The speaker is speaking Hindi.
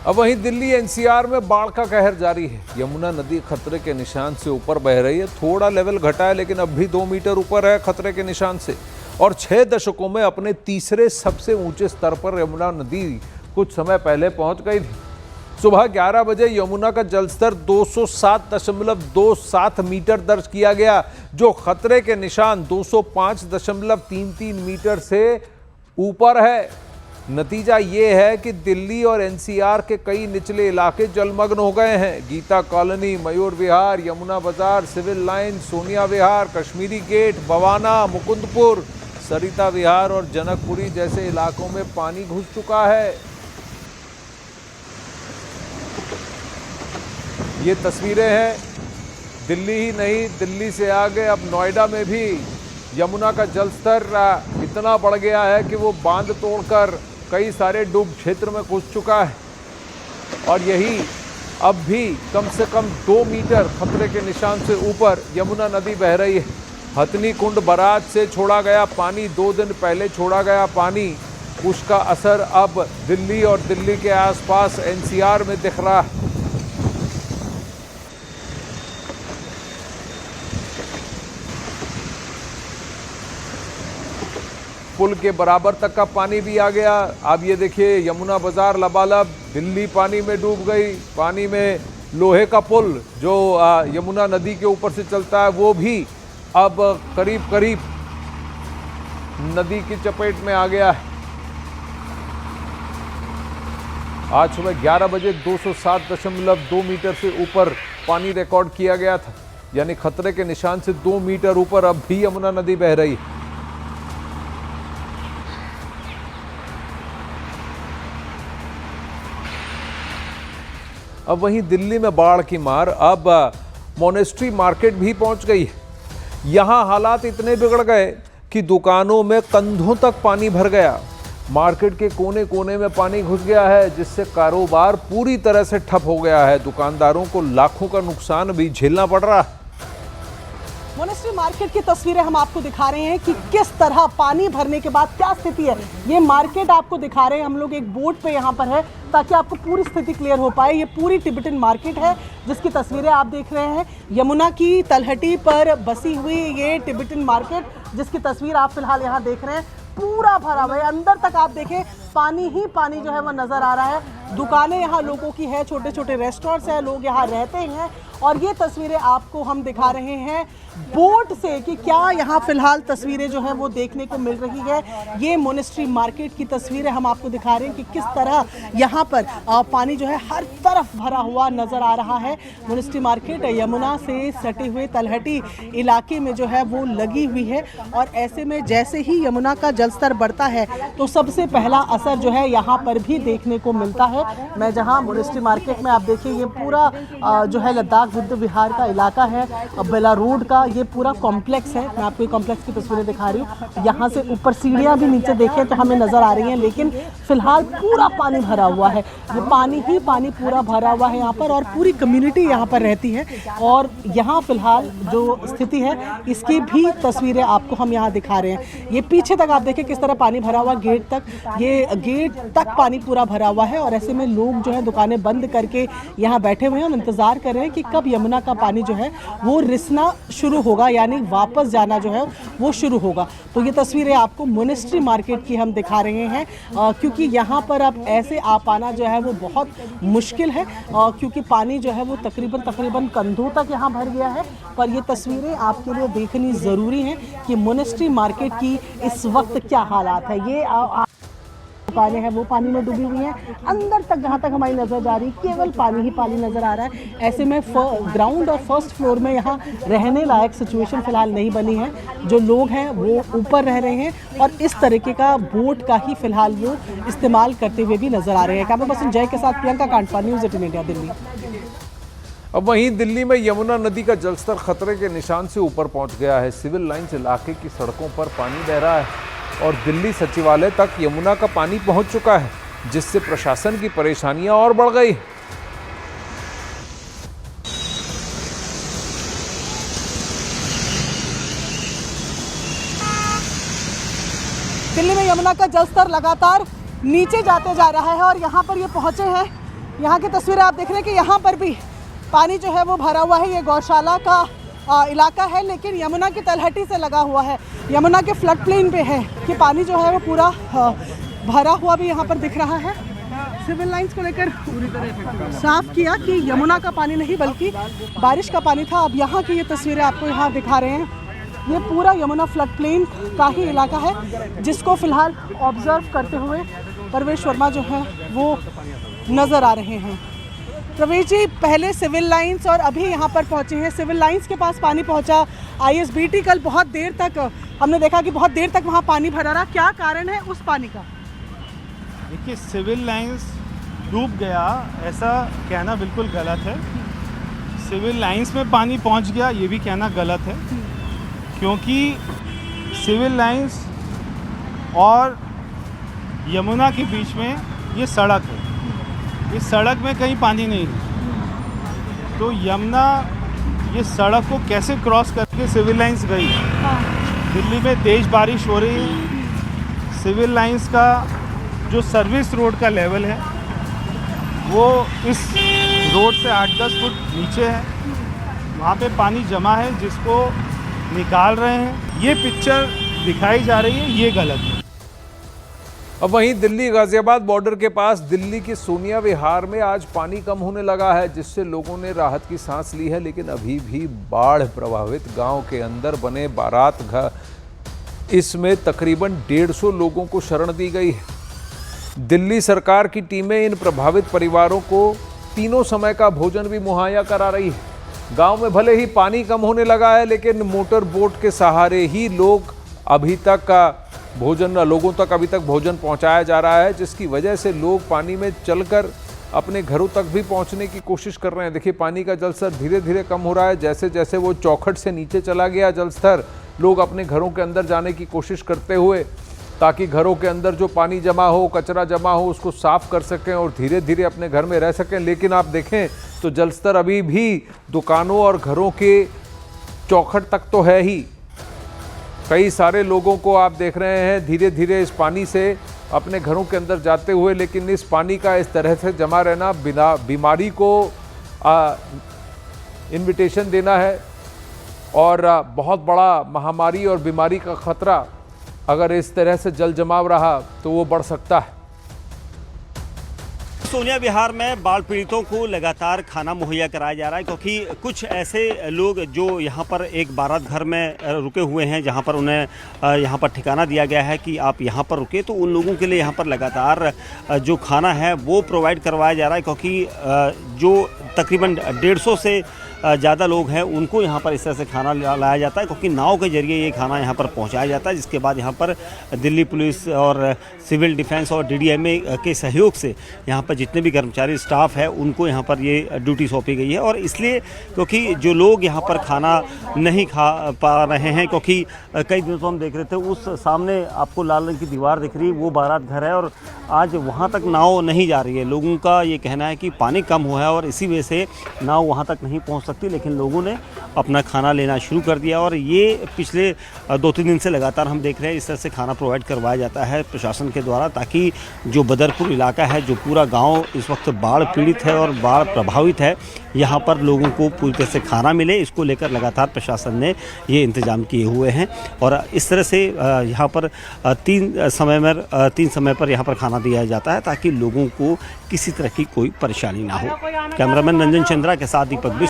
अब वहीं दिल्ली एनसीआर में बाढ़ का कहर जारी है। यमुना नदी खतरे के निशान से ऊपर बह रही है। थोड़ा लेवल घटा है लेकिन अब भी 2 मीटर ऊपर है खतरे के निशान से। और 6 दशकों में अपने तीसरे सबसे ऊंचे स्तर पर यमुना नदी कुछ समय पहले पहुंच गई थी। सुबह 11 बजे यमुना का जलस्तर 207.27 मीटर दर्ज किया गया, जो खतरे के निशान 205.33 मीटर से ऊपर है। नतीजा ये है कि दिल्ली और एनसीआर के कई निचले इलाके जलमग्न हो गए हैं। गीता कॉलोनी, मयूर विहार, यमुना बाजार, सिविल लाइन, सोनिया विहार, कश्मीरी गेट, बवाना, मुकुंदपुर, सरिता विहार और जनकपुरी जैसे इलाकों में पानी घुस चुका है। ये तस्वीरें हैं। दिल्ली ही नहीं, दिल्ली से आगे अब नोएडा में भी यमुना का जलस्तर इतना बढ़ गया है कि वो बांध तोड़कर कई सारे डूब क्षेत्र में घुस चुका है। और यही अब भी कम से कम 2 मीटर खतरे के निशान से ऊपर यमुना नदी बह रही है। हथनी कुंड बराज से छोड़ा गया पानी, 2 दिन पहले छोड़ा गया पानी, उसका असर अब दिल्ली और दिल्ली के आसपास एनसीआर में दिख रहा है। पुल के बराबर तक का पानी भी आ गया। अब ये देखिए यमुना बाजार लबालब, दिल्ली पानी में डूब गई। पानी में लोहे का पुल जो यमुना नदी के ऊपर से चलता है वो भी अब करीब करीब नदी की चपेट में आ गया है। आज सुबह 11 बजे 207.2 मीटर से ऊपर पानी रिकॉर्ड किया गया था, यानी खतरे के निशान से 2 मीटर ऊपर अब भी यमुना नदी बह रही है। अब वहीं दिल्ली में बाढ़ की मार अब मोनेस्ट्री मार्केट भी पहुंच गई है। यहां हालात इतने बिगड़ गए कि दुकानों में कंधों तक पानी भर गया। मार्केट के कोने कोने में पानी घुस गया है, जिससे कारोबार पूरी तरह से ठप हो गया है। दुकानदारों को लाखों का नुकसान भी झेलना पड़ रहा है। मोनेस्ट्री मार्केट की तस्वीरें हम आपको दिखा रहे हैं कि किस तरह पानी भरने के बाद क्या स्थिति है। ये मार्केट आपको दिखा रहे हैं, हम लोग एक बोर्ड पे यहाँ पर है ताकि आपको पूरी स्थिति क्लियर हो पाए। ये पूरी टिबेटन मार्केट है जिसकी तस्वीरें आप देख रहे हैं। यमुना की तलहटी पर बसी हुई ये टिबेटन मार्केट जिसकी तस्वीर आप फिलहाल यहाँ देख रहे हैं, पूरा भरा हुआ है। अंदर तक आप देखें पानी ही पानी जो है वो नजर आ रहा है। दुकानें यहाँ लोगों की है, छोटे छोटे रेस्टोरेंट्स हैं, लोग यहाँ रहते हैं। और ये तस्वीरें आपको हम दिखा रहे हैं बोट से कि क्या यहाँ फिलहाल तस्वीरें जो है वो देखने को मिल रही है। ये मोनेस्ट्री मार्केट की तस्वीरें हम आपको दिखा रहे हैं कि किस तरह यहाँ पर पानी जो है हर तरफ भरा हुआ नजर आ रहा है। मोनेस्ट्री मार्केट यमुना से सटे हुए तलहटी इलाके में जो है वो लगी हुई है। और ऐसे में जैसे ही यमुना का जलस्तर बढ़ता है तो सबसे पहला असर जो है यहाँ पर भी देखने को मिलता है। मैं जहाँ मोनेस्ट्री मार्केट में आप देखिए ये पूरा जो है लद्दाख बुद्ध विहार का इलाका है, बेला रोड का ये पूरा कॉम्प्लेक्स है। मैं आपको ये कॉम्प्लेक्स की तस्वीरें दिखा रही हूँ। यहाँ से ऊपर सीढ़ियाँ भी नीचे देखें तो हमें नज़र आ रही हैं, लेकिन फिलहाल पूरा पानी भरा हुआ है। ये पानी ही पानी पूरा भरा हुआ है यहाँ पर और पूरी कम्युनिटी यहाँ पर रहती है। और यहाँ फिलहाल जो स्थिति है इसकी भी तस्वीरें आपको हम यहाँ दिखा रहे हैं। ये पीछे तक आप देखें किस तरह पानी भरा हुआ, गेट तक, ये गेट तक पानी पूरा भरा हुआ है। और ऐसे में लोग जो है दुकानें बंद करके यहाँ बैठे हुए हैं और इंतज़ार कर रहे हैं कि कब यमुना का पानी जो है वो रिसना शुरू होगा, यानी वापस जाना जो है वो शुरू होगा। तो ये तस्वीरें आपको मोनेस्ट्री मार्केट की हम दिखा रहे हैं क्योंकि यहाँ पर अब ऐसे आ पाना जो है वो बहुत मुश्किल है क्योंकि पानी जो है वो तकरीबन कंधों तक यहाँ भर गया है। पर ये तस्वीरें आपके लिए देखनी ज़रूरी है कि मोनेस्ट्री मार्केट की इस वक्त क्या हालात है। ये दुकानें हैं वो पानी में डूबी हुई हैं। अंदर तक जहाँ तक हमारी नज़र जा रही केवल पानी ही पानी नज़र आ रहा है। ऐसे में ग्राउंड और फर्स्ट फ्लोर में यहाँ रहने लायक सिचुएशन फ़िलहाल नहीं बनी है। जो लोग हैं वो ऊपर रह रहे हैं और इस तरीके का बोट का ही फ़िलहाल वो इस्तेमाल करते हुए भी नज़र आ रहे हैं। कैमरा पर्सन जय के साथ प्रियंका कांडपा, न्यूज़ 18 इंडिया, दिल्ली। अब वहीं दिल्ली में यमुना नदी का जलस्तर खतरे के निशान से ऊपर पहुंच गया है। सिविल लाइन्स इलाके की सड़कों पर पानी बह रहा है और दिल्ली सचिवालय तक यमुना का पानी पहुंच चुका है, जिससे प्रशासन की परेशानियां और बढ़ गई। दिल्ली में यमुना का जलस्तर लगातार नीचे जाते जा रहा है और यहाँ पर ये पहुंचे हैं यहाँ की तस्वीरें आप देख रहे हैं कि यहाँ पर भी पानी जो है वो भरा हुआ है। ये गौशाला का इलाका है, लेकिन यमुना की तलहटी से लगा हुआ है, यमुना के फ्लड प्लेन पे है कि पानी जो है वो पूरा भरा हुआ भी यहाँ पर दिख रहा है। सिविल लाइंस को लेकर साफ किया कि यमुना का पानी नहीं बल्कि बारिश का पानी था। अब यहाँ की ये तस्वीरें आपको यहाँ दिखा रहे हैं। ये पूरा यमुना फ्लड प्लेन का ही इलाका है, जिसको फिलहाल ऑब्जर्व करते हुए प्रवेश वर्मा जो है वो नज़र आ रहे हैं। प्रवेश जी, पहले सिविल लाइंस और अभी यहाँ पर पहुँचे हैं। सिविल लाइंस के पास पानी पहुँचा, ISBT कल बहुत देर तक हमने देखा कि बहुत देर तक वहाँ पानी भरा रहा। क्या कारण है उस पानी का? देखिए, सिविल लाइंस डूब गया ऐसा कहना बिल्कुल गलत है। सिविल लाइंस में पानी पहुँच गया ये भी कहना गलत है, क्योंकि सिविल लाइंस और यमुना के बीच में ये सड़क है। इस सड़क में कहीं पानी नहीं है, तो यमुना ये सड़क को कैसे क्रॉस करके सिविल लाइंस गई। दिल्ली में तेज बारिश हो रही है, सिविल लाइंस का जो सर्विस रोड का लेवल है वो इस रोड से 8-10 फुट नीचे है। वहाँ पे पानी जमा है जिसको निकाल रहे हैं। ये पिक्चर दिखाई जा रही है, ये गलत है। अब वहीं दिल्ली गाजियाबाद बॉर्डर के पास दिल्ली की सोनिया विहार में आज पानी कम होने लगा है, जिससे लोगों ने राहत की सांस ली है। लेकिन अभी भी बाढ़ प्रभावित गांव के अंदर बने बारात घर, इसमें तकरीबन 150 लोगों को शरण दी गई है। दिल्ली सरकार की टीमें इन प्रभावित परिवारों को तीनों समय का भोजन भी मुहैया करा रही है। गांव में भले ही पानी कम होने लगा है, लेकिन मोटर बोट के सहारे ही लोगों तक अभी तक भोजन पहुंचाया जा रहा है, जिसकी वजह से लोग पानी में चलकर अपने घरों तक भी पहुंचने की कोशिश कर रहे हैं। देखिए, पानी का जलस्तर धीरे धीरे कम हो रहा है। जैसे जैसे वो चौखट से नीचे चला गया जलस्तर, लोग अपने घरों के अंदर जाने की कोशिश करते हुए, ताकि घरों के अंदर जो पानी जमा हो, कचरा जमा हो, उसको साफ कर सकें और धीरे धीरे अपने घर में रह सकें। लेकिन आप देखें तो जलस्तर अभी भी दुकानों और घरों के चौखट तक तो है ही। कई सारे लोगों को आप देख रहे हैं धीरे धीरे इस पानी से अपने घरों के अंदर जाते हुए, लेकिन इस पानी का इस तरह से जमा रहना बिना बीमारी को इन्विटेशन देना है और बहुत बड़ा महामारी और बीमारी का खतरा अगर इस तरह से जल जमाव रहा तो वो बढ़ सकता है। सोनिया विहार में बाढ़ पीड़ितों को लगातार खाना मुहैया कराया जा रहा है, क्योंकि कुछ ऐसे लोग जो यहाँ पर एक बारात घर में रुके हुए हैं, जहाँ पर उन्हें यहाँ पर ठिकाना दिया गया है कि आप यहाँ पर रुके, तो उन लोगों के लिए यहाँ पर लगातार जो खाना है वो प्रोवाइड करवाया जा रहा है। क्योंकि जो तकरीबन 150 से ज़्यादा लोग हैं उनको यहाँ पर इस तरह से खाना लाया जाता है, क्योंकि नाव के जरिए ये खाना यहाँ पर पहुँचाया जाता है, जिसके बाद यहाँ पर दिल्ली पुलिस और सिविल डिफेंस और DDMA के सहयोग से यहाँ पर जितने भी कर्मचारी स्टाफ है उनको यहाँ पर ये ड्यूटी सौंपी गई है। और इसलिए क्योंकि जो लोग यहाँ पर खाना नहीं खा पा रहे हैं, क्योंकि कई दिनों से हम देख रहे थे उस सामने आपको लाल रंग की दीवार दिख रही है, वो बारात घर है और आज वहाँ तक नाव नहीं जा रही है। लोगों का ये कहना है कि पानी कम हुआ है और इसी वजह से नाव वहाँ तक नहीं पहुँच सकती, लेकिन लोगों ने अपना खाना लेना शुरू कर दिया। और ये पिछले 2-3 दिन से लगातार हम देख रहे हैं इस तरह से खाना प्रोवाइड करवाया जाता है प्रशासन के द्वारा, ताकि जो बदरपुर इलाका है, जो पूरा गांव इस वक्त बाढ़ पीड़ित है और बाढ़ प्रभावित है, यहाँ पर लोगों को पूरी तरह से खाना मिले, इसको लेकर लगातार प्रशासन ने ये इंतजाम किए हुए हैं। और इस तरह से यहाँ पर 3 समय पर यहाँ पर खाना दिया जाता है, ताकि लोगों को किसी तरह की कोई परेशानी ना हो। कैमरामैन रंजन चंद्रा के साथ दीपक